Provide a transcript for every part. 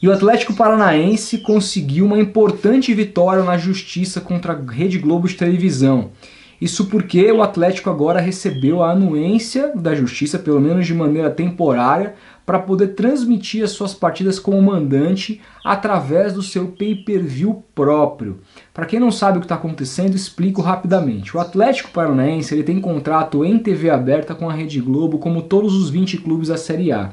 E o Atlético Paranaense conseguiu uma importante vitória na justiça contra a Rede Globo de televisão. Isso porque o Atlético agora recebeu a anuência da justiça, pelo menos de maneira temporária, para poder transmitir as suas partidas como mandante através do seu pay-per-view próprio. Para quem não sabe o que está acontecendo, explico rapidamente. O Atlético Paranaense ele tem contrato em TV aberta com a Rede Globo, como todos os 20 clubes da Série A.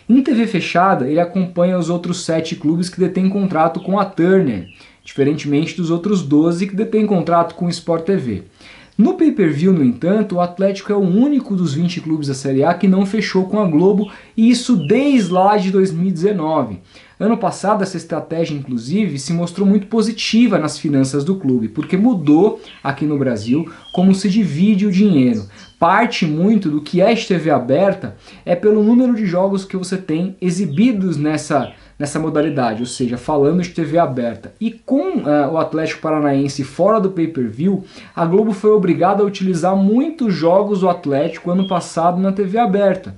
Em TV fechada, ele acompanha os outros 7 clubes que detêm contrato com a Turner, diferentemente dos outros 12 que detêm contrato com o Sport TV. No pay-per-view, no entanto, o Atlético é o único dos 20 clubes da Série A que não fechou com a Globo, e isso desde lá de 2019. Ano passado, essa estratégia, inclusive, se mostrou muito positiva nas finanças do clube, porque mudou aqui no Brasil como se divide o dinheiro. Parte muito do que é de TV aberta é pelo número de jogos que você tem exibidos nessa modalidade, ou seja, falando de TV aberta. E com o Atlético Paranaense fora do pay-per-view, a Globo foi obrigada a utilizar muitos jogos do Atlético ano passado na TV aberta.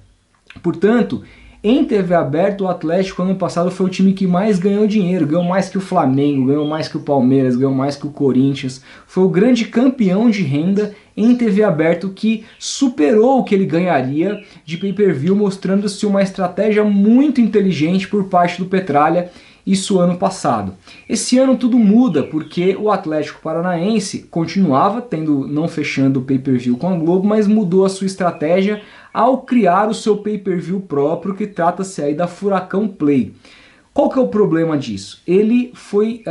Portanto, em TV aberta, o Atlético ano passado foi o time que mais ganhou dinheiro, ganhou mais que o Flamengo, ganhou mais que o Palmeiras, ganhou mais que o Corinthians. Foi o grande campeão de renda em TV aberta, que superou o que ele ganharia de pay-per-view, mostrando-se uma estratégia muito inteligente por parte do Petralha, isso ano passado. Esse ano tudo muda, porque o Atlético Paranaense continuava não fechando o pay-per-view com a Globo, mas mudou a sua estratégia ao criar o seu pay-per-view próprio, que trata-se aí da Furacão Play. Qual que é o problema disso? Ele foi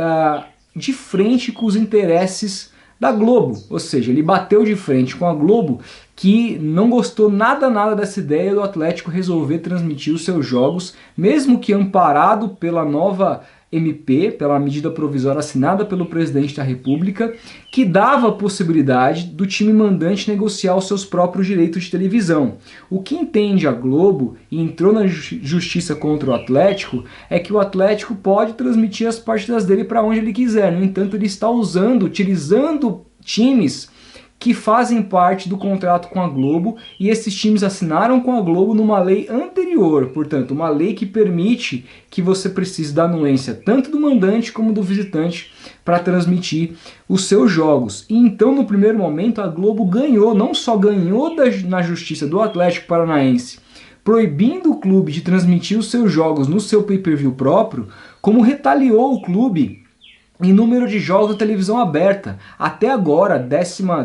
de frente com os interesses da Globo, ou seja, ele bateu de frente com a Globo, que não gostou nada dessa ideia do Atlético resolver transmitir os seus jogos, mesmo que amparado pela nova MP, pela medida provisória assinada pelo presidente da República, que dava a possibilidade do time mandante negociar os seus próprios direitos de televisão. O que entende a Globo, e entrou na justiça contra o Atlético, é que o Atlético pode transmitir as partidas dele para onde ele quiser. No entanto, ele está utilizando times que fazem parte do contrato com a Globo, e esses times assinaram com a Globo numa lei anterior, portanto, uma lei que permite que você precise da anuência tanto do mandante como do visitante para transmitir os seus jogos. E então, no primeiro momento, a Globo ganhou, não só ganhou na justiça do Atlético Paranaense, proibindo o clube de transmitir os seus jogos no seu pay-per-view próprio, como retaliou o clube em número de jogos na televisão aberta. Até agora,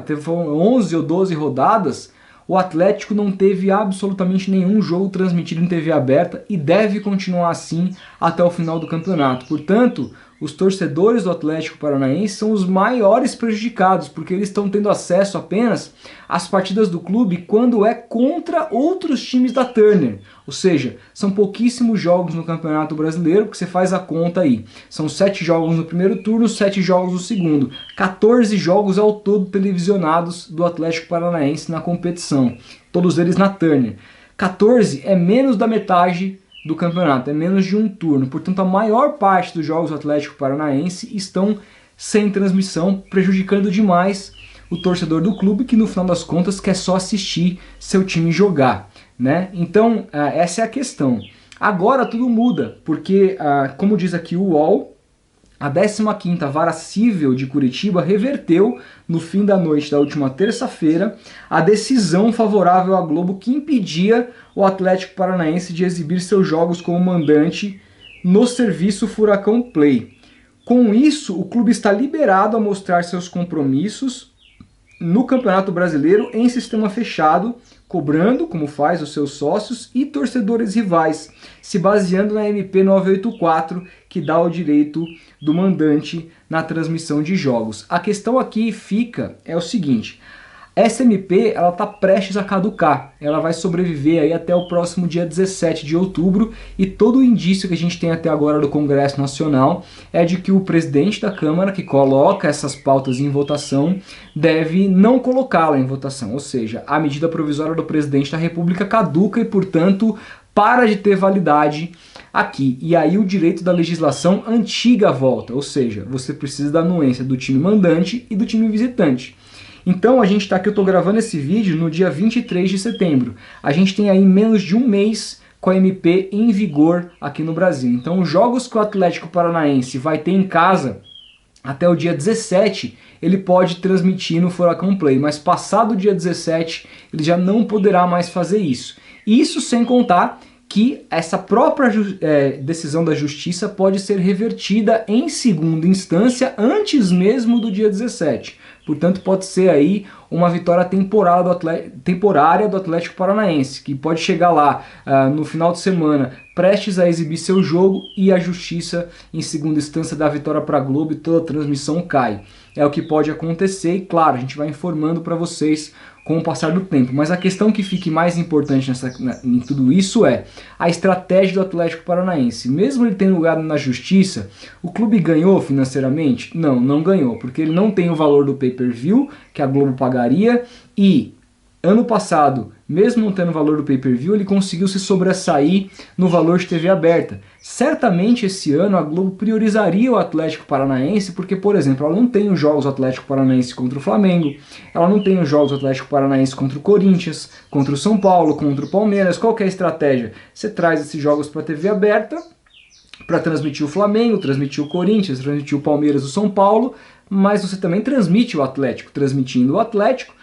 teve 11 ou 12 rodadas, o Atlético não teve absolutamente nenhum jogo transmitido em TV aberta e deve continuar assim até o final do campeonato. Portanto, os torcedores do Atlético Paranaense são os maiores prejudicados, porque eles estão tendo acesso apenas às partidas do clube quando é contra outros times da Turner. Ou seja, são pouquíssimos jogos no Campeonato Brasileiro, porque você faz a conta aí. São 7 jogos no primeiro turno, 7 jogos no segundo. 14 jogos ao todo televisionados do Atlético Paranaense na competição. Todos eles na Turner. 14 é menos da metade do campeonato, é menos de um turno. Portanto, a maior parte dos jogos do Atlético Paranaense estão sem transmissão, prejudicando demais o torcedor do clube, que no final das contas quer só assistir seu time jogar, né? Então, essa é a questão. Agora tudo muda, porque, como diz aqui o UOL, a 15ª Vara Cível de Curitiba reverteu, no fim da noite da última terça-feira, a decisão favorável à Globo que impedia o Atlético Paranaense de exibir seus jogos como mandante no serviço Furacão Play. Com isso, o clube está liberado a mostrar seus compromissos no Campeonato Brasileiro em sistema fechado, cobrando, como faz, os seus sócios e torcedores rivais, se baseando na MP 984, que dá o direito do mandante na transmissão de jogos. A questão aqui é o seguinte: essa MP está prestes a caducar, ela vai sobreviver aí até o próximo dia 17 de outubro, e todo o indício que a gente tem até agora do Congresso Nacional é de que o presidente da Câmara, que coloca essas pautas em votação, deve não colocá-la em votação, ou seja, a medida provisória do presidente da República caduca e, portanto, para de ter validade aqui. E aí o direito da legislação antiga volta, ou seja, você precisa da anuência do time mandante e do time visitante. Então a gente está aqui, eu estou gravando esse vídeo no dia 23 de setembro. A gente tem aí menos de um mês com a MP em vigor aqui no Brasil. Então os jogos que o Atlético Paranaense vai ter em casa até o dia 17, ele pode transmitir no Furacão Play, mas passado o dia 17, ele já não poderá mais fazer isso. Isso sem contar que essa própria decisão da Justiça pode ser revertida em segunda instância antes mesmo do dia 17. Portanto, pode ser aí uma vitória temporária do Atlético Paranaense, que pode chegar lá no final de semana prestes a exibir seu jogo e a Justiça, em segunda instância, dá a vitória para a Globo e toda a transmissão cai. É o que pode acontecer e, claro, a gente vai informando para vocês com o passar do tempo. Mas a questão que fique mais importante em tudo isso é a estratégia do Atlético Paranaense. Mesmo ele tendo lugar na Justiça, o clube ganhou financeiramente? Não, não ganhou, porque ele não tem o valor do pay-per-view que a Globo pagaria e ano passado, mesmo não tendo o valor do pay-per-view, ele conseguiu se sobressair no valor de TV aberta. Certamente esse ano a Globo priorizaria o Atlético Paranaense, porque, por exemplo, ela não tem os jogos do Atlético Paranaense contra o Flamengo, ela não tem os jogos do Atlético Paranaense contra o Corinthians, contra o São Paulo, contra o Palmeiras. Qual que é a estratégia? Você traz esses jogos para a TV aberta, para transmitir o Flamengo, transmitir o Corinthians, transmitir o Palmeiras, o São Paulo, mas você também transmite o Atlético. Transmitindo o Atlético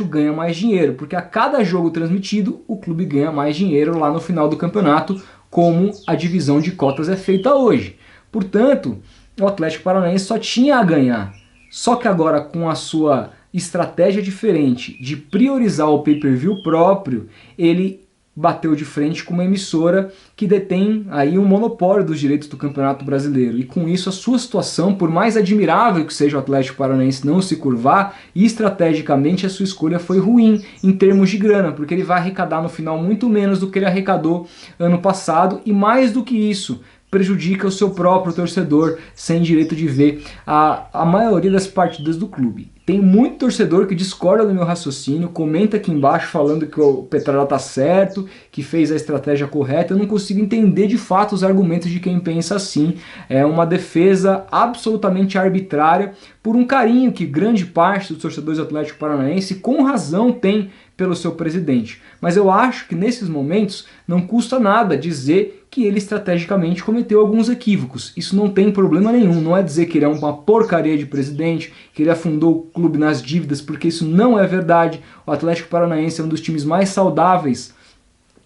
ganha mais dinheiro, porque a cada jogo transmitido, o clube ganha mais dinheiro lá no final do campeonato, como a divisão de cotas é feita hoje. Portanto, o Atlético Paranaense só tinha a ganhar. Só que agora, com a sua estratégia diferente de priorizar o pay-per-view próprio, ele bateu de frente com uma emissora que detém aí um monopólio dos direitos do Campeonato Brasileiro. E com isso a sua situação, por mais admirável que seja o Atlético Paranaense não se curvar, estrategicamente a sua escolha foi ruim em termos de grana, porque ele vai arrecadar no final muito menos do que ele arrecadou ano passado e mais do que isso, prejudica o seu próprio torcedor sem direito de ver a maioria das partidas do clube. Tem muito torcedor que discorda do meu raciocínio, comenta aqui embaixo falando que o Petralha tá certo, que fez a estratégia correta. Eu não consigo entender de fato os argumentos de quem pensa assim. É uma defesa absolutamente arbitrária por um carinho que grande parte dos torcedores do Atlético Paranaense com razão tem pelo seu presidente. Mas eu acho que nesses momentos não custa nada dizer que ele estrategicamente cometeu alguns equívocos. Isso não tem problema nenhum, não é dizer que ele é uma porcaria de presidente, que ele afundou o clube nas dívidas, porque isso não é verdade. O Atlético Paranaense é um dos times mais saudáveis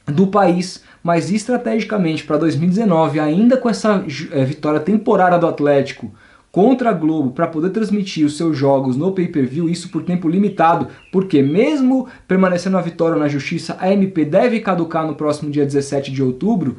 do país, mas estrategicamente para 2019, ainda com essa vitória temporária do Atlético contra a Globo para poder transmitir os seus jogos no pay-per-view, isso por tempo limitado, porque mesmo permanecendo a vitória na Justiça, a MP deve caducar no próximo dia 17 de outubro,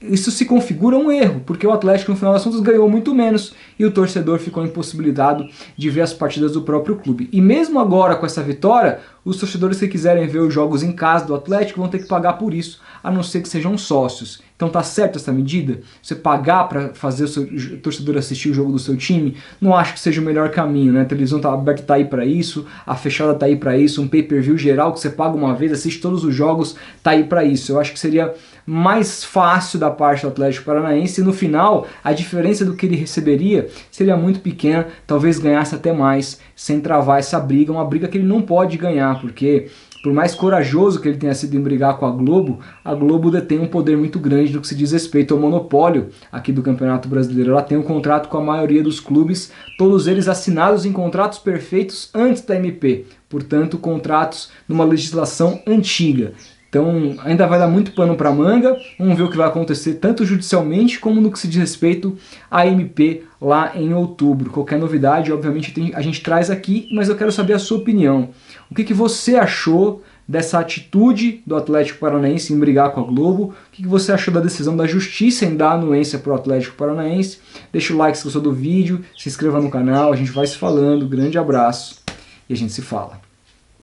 isso se configura um erro, porque o Atlético no final das contas ganhou muito menos e o torcedor ficou impossibilitado de ver as partidas do próprio clube. E mesmo agora com essa vitória, os torcedores que quiserem ver os jogos em casa do Atlético vão ter que pagar por isso, a não ser que sejam sócios. Então tá certo essa medida? Você pagar para fazer o seu torcedor assistir o jogo do seu time? Não acho que seja o melhor caminho, né? A televisão tá aberta, tá aí para isso, a fechada tá aí para isso, um pay-per-view geral que você paga uma vez, assiste todos os jogos, tá aí para isso. Eu acho que seria mais fácil da parte do Atlético Paranaense e no final a diferença do que ele receberia seria muito pequena, talvez ganhasse até mais sem travar essa briga, uma briga que ele não pode ganhar, porque por mais corajoso que ele tenha sido em brigar com a Globo detém um poder muito grande no que se diz respeito ao monopólio aqui do Campeonato Brasileiro. Ela tem um contrato com a maioria dos clubes, todos eles assinados em contratos perfeitos antes da MP, portanto contratos numa legislação antiga. Então ainda vai dar muito pano para manga, vamos ver o que vai acontecer tanto judicialmente como no que se diz respeito à MP lá em outubro. Qualquer novidade, obviamente, a gente traz aqui, mas eu quero saber a sua opinião. O que você achou dessa atitude do Atlético Paranaense em brigar com a Globo? O que você achou da decisão da Justiça em dar anuência para o Atlético Paranaense? Deixa o like se gostou do vídeo, se inscreva no canal, a gente vai se falando, grande abraço e a gente se fala.